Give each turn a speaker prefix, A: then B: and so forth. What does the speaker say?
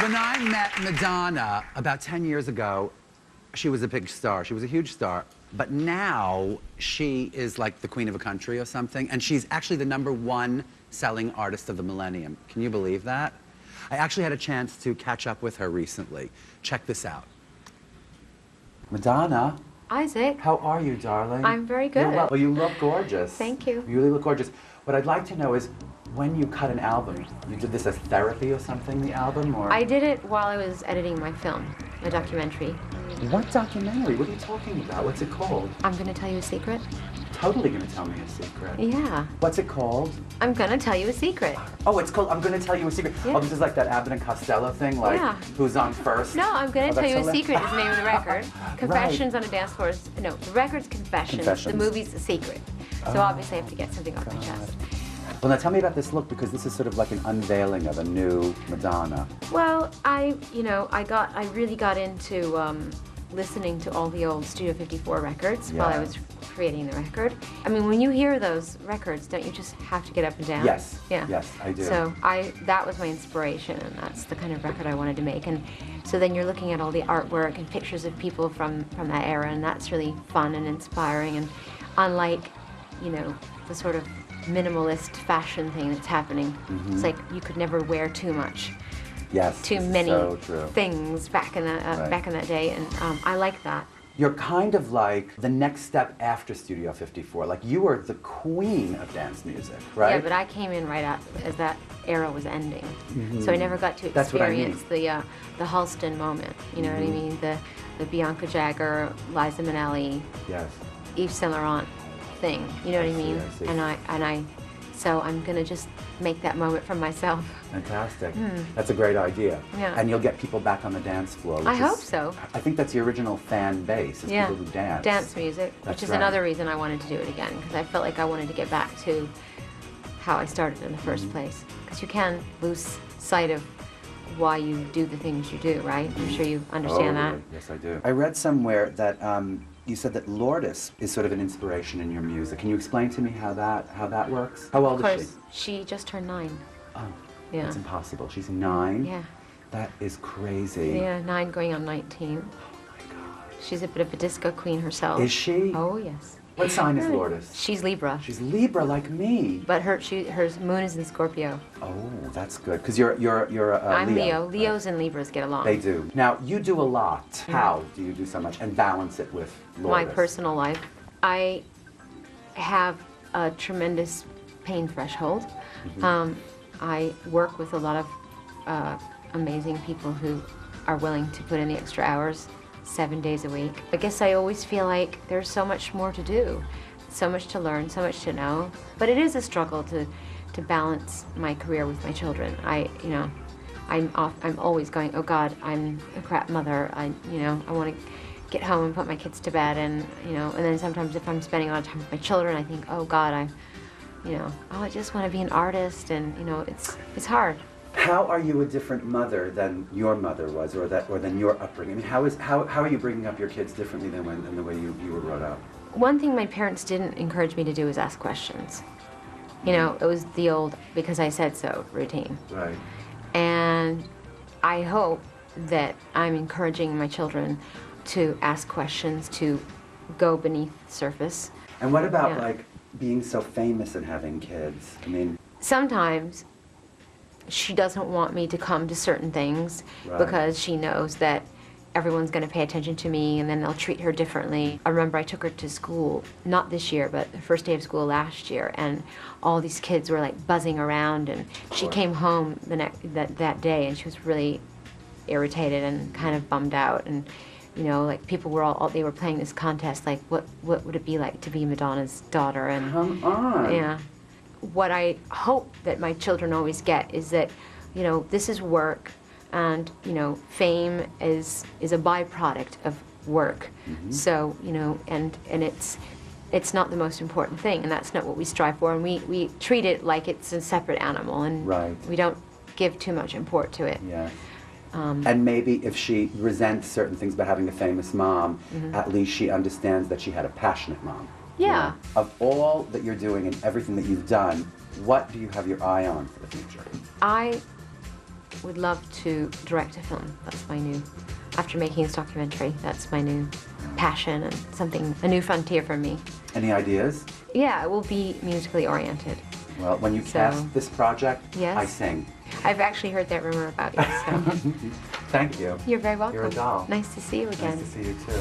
A: When I met Madonna about 10 years ago, she was a big star. She was a huge star. But now she is like the queen of a country or something, and she's actually the #1 selling artist of the millennium. Can you believe that? I actually had a chance to catch up with her recently. Check this out. Madonna.
B: Isaac.
A: How are you, darling?
B: I'm very good.
A: Well, you look gorgeous.
B: Thank you.
A: You really look gorgeous. What I'd like to know is, when you cut an album, you did this as therapy or something, the album, or?
B: I did it while I was editing my film, my documentary.
A: What documentary? What are you talking about? What's it called?
B: I'm gonna tell you a secret.
A: Totally gonna tell me a secret.
B: Yeah.
A: What's it called?
B: I'm gonna tell you a secret.
A: Oh, it's called I'm Gonna Tell You a Secret.
B: Yeah.
A: Oh, this is like that Abbott and Costello thing, like who's on first?
B: No, I'm gonna tell you a secret is the name of the record. Confessions
A: Right.
B: on a Dance Floor. No, the record's Confessions. The movie's A Secret. So obviously I have to get something off my chest.
A: Well, now tell me about this look, because this is sort of like an unveiling of a new Madonna.
B: Well, I really got into listening to all the old Studio 54 records while I was creating the record. I mean, when you hear those records, don't you just have to get up and dance?
A: Yes.
B: Yeah.
A: Yes, I do.
B: So that was my inspiration, and that's the kind of record I wanted to make. And so then you're looking at all the artwork and pictures of people from that era, and that's really fun and inspiring. And unlike, you know, the sort of minimalist fashion thing that's happening, it's like you could never wear too much.
A: Yes.
B: Too many
A: so true.
B: things back in that day, and I like that.
A: You're kind of like the next step after Studio 54. Like, you were the queen of dance music, right?
B: Yeah, but I came in right as that era was ending, so I never got to experience the Halston moment. You know what I mean? The Bianca Jagger, Liza Minnelli, Yves Saint Laurent thing. You know what I mean?
A: I see.
B: So I'm gonna just make that moment for myself.
A: Fantastic. That's a great idea.
B: Yeah.
A: And you'll get people back on the dance floor.
B: I hope so.
A: I think that's the original fan base, is people who dance.
B: Dance music, which is another reason I wanted to do it again, because I felt like I wanted to get back to how I started in the first place. Because you can lose sight of why you do the things you do, right? I'm sure you understand that.
A: Yes, I do. I read somewhere that you said that Lourdes is sort of an inspiration in your music. Can you explain to me how that works? How old is she?
B: She just turned 9.
A: Oh,
B: yeah.
A: That's impossible. She's 9?
B: Yeah.
A: That is crazy.
B: Yeah, 9 going on 19.
A: Oh my God.
B: She's a bit of a disco queen herself.
A: Is she?
B: Oh, yes.
A: What sign is Lourdes?
B: She's Libra.
A: She's Libra, like me.
B: But her moon is in Scorpio.
A: Oh, that's good. Because you're
B: I'm
A: Leo.
B: Leos and Libras get along.
A: They do. Now, you do a lot. How do you do so much and balance it with Lourdes?
B: My personal life. I have a tremendous pain threshold. I work with a lot of amazing people who are willing to put in the extra hours 7 days a week. I guess I always feel like there's so much more to do, so much to learn, so much to know. But it is a struggle to balance my career with my children. I'm always going, oh God, I'm a crap mother. I want to get home and put my kids to bed, and then sometimes if I'm spending a lot of time with my children, I think, oh God, I just want to be an artist, and it's hard.
A: How are you a different mother than your mother was, or than your upbringing? I mean, how are you bringing up your kids differently than the way you were brought up?
B: One thing my parents didn't encourage me to do was ask questions. It was the old "because I said so" routine.
A: Right.
B: And I hope that I'm encouraging my children to ask questions, to go beneath the surface.
A: And what about like being so famous and having kids? I mean,
B: sometimes she doesn't want me to come to certain things because she knows that everyone's going to pay attention to me, and then they'll treat her differently. I remember I took her to school, not this year, but the first day of school last year, and all these kids were like buzzing around, and she came home that day, and she was really irritated and kind of bummed out, and like people were they were playing this contest, like what would it be like to be Madonna's daughter, and
A: come on.
B: Yeah. What I hope that my children always get is that, this is work, and, fame is a byproduct of work. So, and it's not the most important thing, and that's not what we strive for, and we treat it like it's a separate animal, and we don't give too much import to it.
A: Yeah. And maybe if she resents certain things about having a famous mom, at least she understands that she had a passionate mom.
B: Yeah.
A: Of all that you're doing and everything that you've done, what do you have your eye on for the future?
B: I would love to direct a film. That's my new, after making this documentary, that's my new passion and something, a new frontier for me.
A: Any ideas?
B: Yeah, it will be musically oriented.
A: Well, when you cast this project,
B: Yes.
A: I sing.
B: I've actually heard that rumor about you, so.
A: Thank you.
B: You're very welcome.
A: You're a doll.
B: Nice to see you again.
A: Nice to see you too.